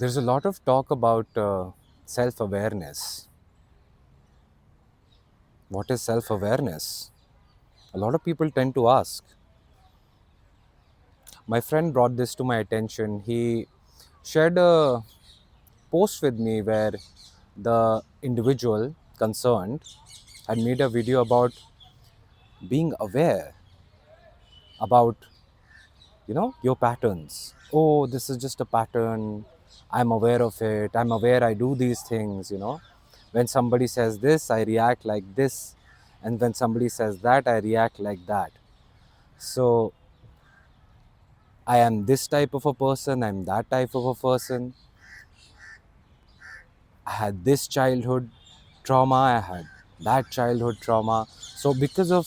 There's a lot of talk about self-awareness. What is self-awareness? A lot of people tend to ask. My friend brought this to my attention. He shared a post with me where the individual concerned had made a video about being aware about, your patterns. Oh, this is just a pattern. I'm aware of it. I'm aware I do these things. When somebody says this, I react like this. And when somebody says that, I react like that. So I am this type of a person, I'm that type of a person. I had this childhood trauma, I had that childhood trauma. So because of,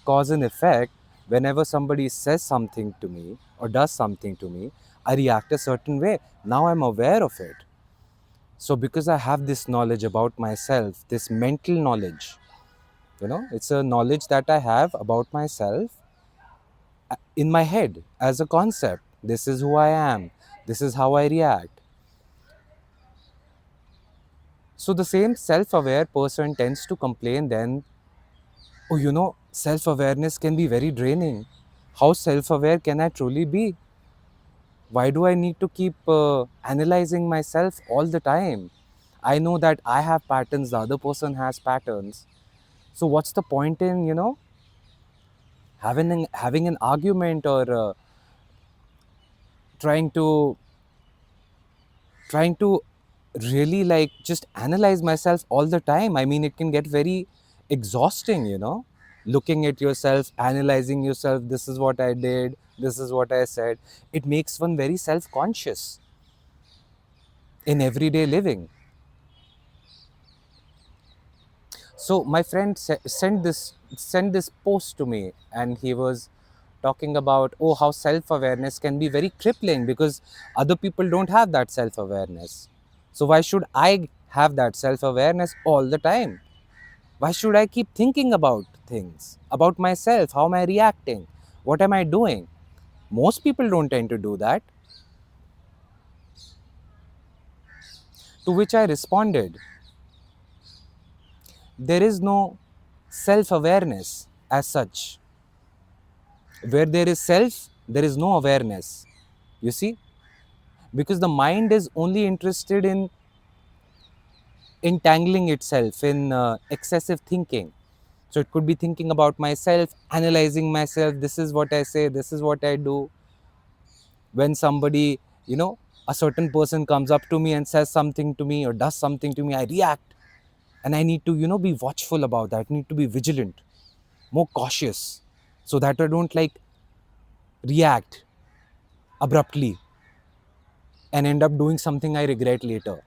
cause and effect, whenever somebody says something to me or does something to me, I react a certain way. Now I'm aware of it. So because I have this knowledge about myself, this mental knowledge, it's a knowledge that I have about myself in my head as a concept. This is who I am. This is how I react. So the same self-aware person tends to complain then, oh, self-awareness can be very draining. How self-aware can I truly be? Why do I need to keep analyzing myself all the time? I know that I have patterns, the other person has patterns. So what's the point in, having an argument or trying to trying to really like just analyze myself all the time? I mean, it can get very exhausting. Looking at yourself, analyzing yourself, this is what I did, this is what I said. It makes one very self-conscious in everyday living. So my friend sent this post to me, and he was talking about, oh, how self-awareness can be very crippling because other people don't have that self-awareness. So why should I have that self-awareness all the time? Why should I keep thinking about things, about myself? How am I reacting? What am I doing? Most people don't tend to do that. To which I responded, there is no self-awareness as such. Where there is self, there is no awareness. You see? Because the mind is only interested in entangling itself in excessive thinking. So it could be thinking about myself, analyzing myself. This is what I say, this is what I do. When somebody, a certain person comes up to me and says something to me or does something to me, I react. And I need to, be watchful about that. I need to be vigilant, more cautious, so that I don't like react abruptly and end up doing something I regret later.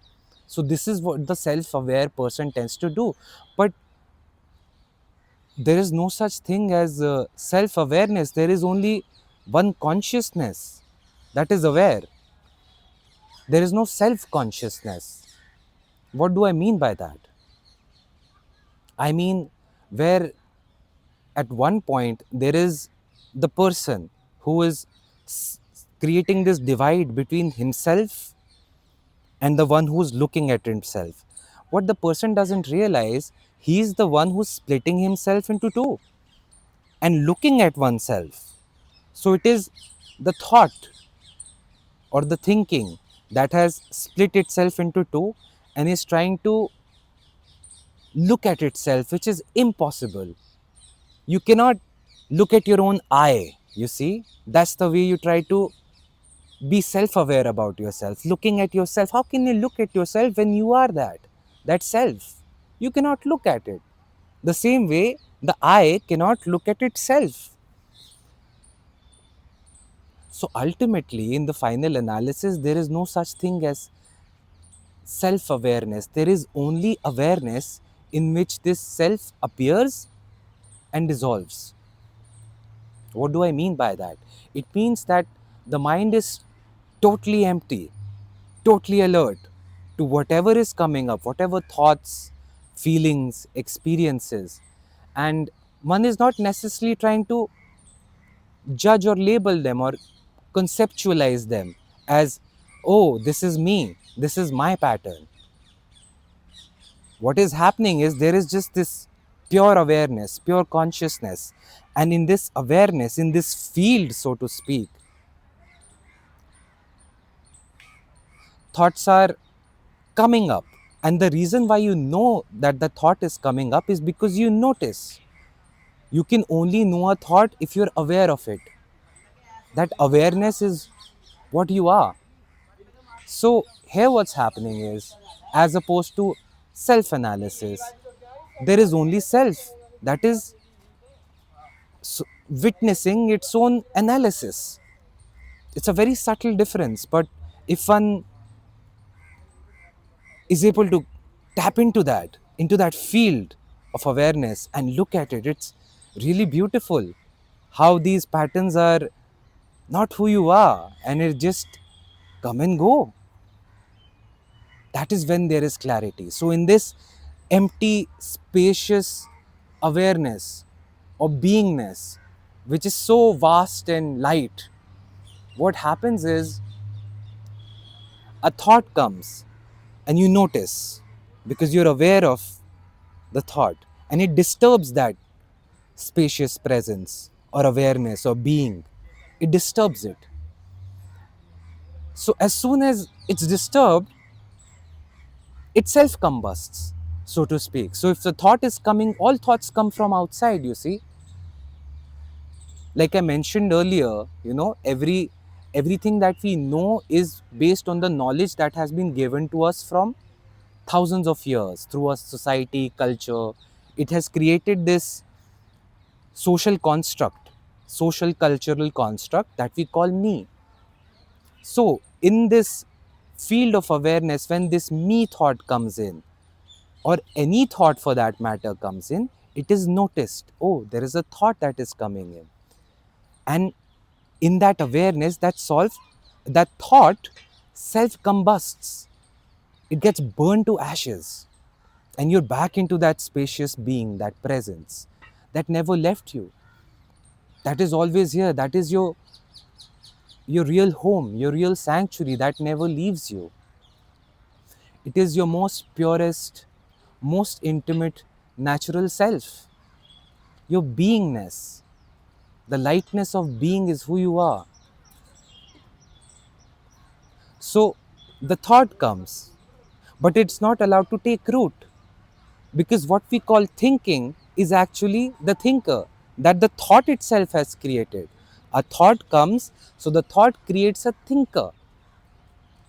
So this is what the self-aware person tends to do. But there is no such thing as self-awareness. There is only one consciousness that is aware. There is no self-consciousness. What do I mean by that? I mean, where at one point there is the person who is creating this divide between himself and the one who's looking at himself. What the person doesn't realize, he's the one who's splitting himself into two and looking at oneself. So it is the thought or the thinking that has split itself into two and is trying to look at itself, which is impossible. You cannot look at your own eye, you see. That's the way you try to be self-aware about yourself. Looking at yourself, how can you look at yourself when you are that self? You cannot look at it. The same way the eye cannot look at itself. So ultimately, in the final analysis, there is no such thing as self-awareness. There is only awareness in which this self appears and dissolves. What do I mean by that? It means that the mind is totally empty, totally alert to whatever is coming up, whatever thoughts, feelings, experiences. And one is not necessarily trying to judge or label them or conceptualize them as Oh, this is me, this is my pattern. What is happening is there is just this pure awareness, pure consciousness. And in this awareness, in this field, so to speak, thoughts are coming up. And the reason why you know that the thought is coming up is because you notice. You can only know a thought if you're aware of it. That awareness is what you are. So, here what's happening is, as opposed to self analysis, there is only self that is witnessing its own analysis. It's a very subtle difference, but if one is able to tap into that field of awareness and look at it, it's really beautiful how these patterns are not who you are and it just come and go. That is when there is clarity. So, in this empty, spacious awareness or beingness, which is so vast and light, what happens is a thought comes and you notice because you're aware of the thought and it disturbs that spacious presence or awareness or being. It disturbs it. So, as soon as it's disturbed, it self combusts, so to speak. So, if the thought is coming, all thoughts come from outside, you see. Like I mentioned earlier, everything that we know is based on the knowledge that has been given to us from thousands of years through a society, culture. It has created this social construct, social cultural construct that we call me. So, in this field of awareness, when this me thought comes in, or any thought for that matter comes in, it is noticed. Oh, there is a thought that is coming in. And in that awareness, that thought self combusts. It gets burned to ashes. And you're back into that spacious being, that presence that never left you. That is always here. That is your real home, your real sanctuary that never leaves you. It is your most purest, most intimate, natural self. Your beingness, the lightness of being is who you are. So the thought comes, but it's not allowed to take root because what we call thinking is actually the thinker that the thought itself has created. A thought comes, so the thought creates a thinker,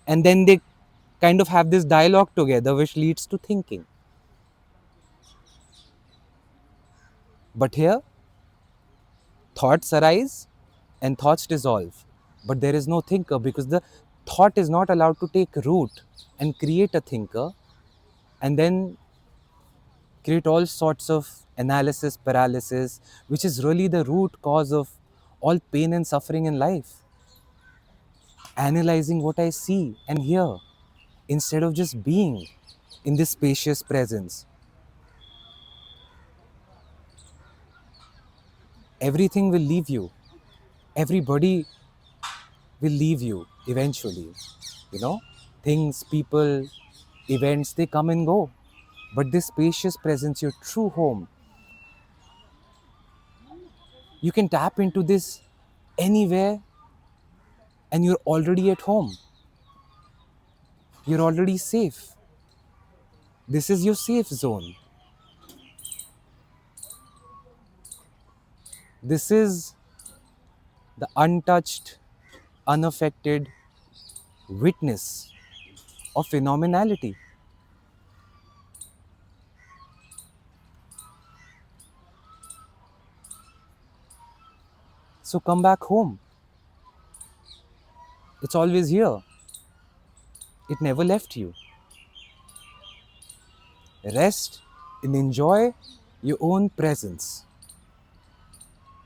and then they kind of have this dialogue together which leads to thinking. But here, thoughts arise and thoughts dissolve, but there is no thinker because the thought is not allowed to take root and create a thinker and then create all sorts of analysis paralysis, which is really the root cause of all pain and suffering in life. Analyzing what I see and hear instead of just being in this spacious presence. Everything will leave you. Everybody will leave you eventually. Things, people, events, they come and go. But this spacious presence, your true home, you can tap into this anywhere and you're already at home. You're already safe. This is your safe zone. This is the untouched, unaffected witness of phenomenality. So come back home. It's always here. It never left you. Rest and enjoy your own presence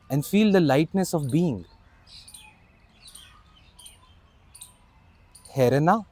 and feel the lightness of being here and now.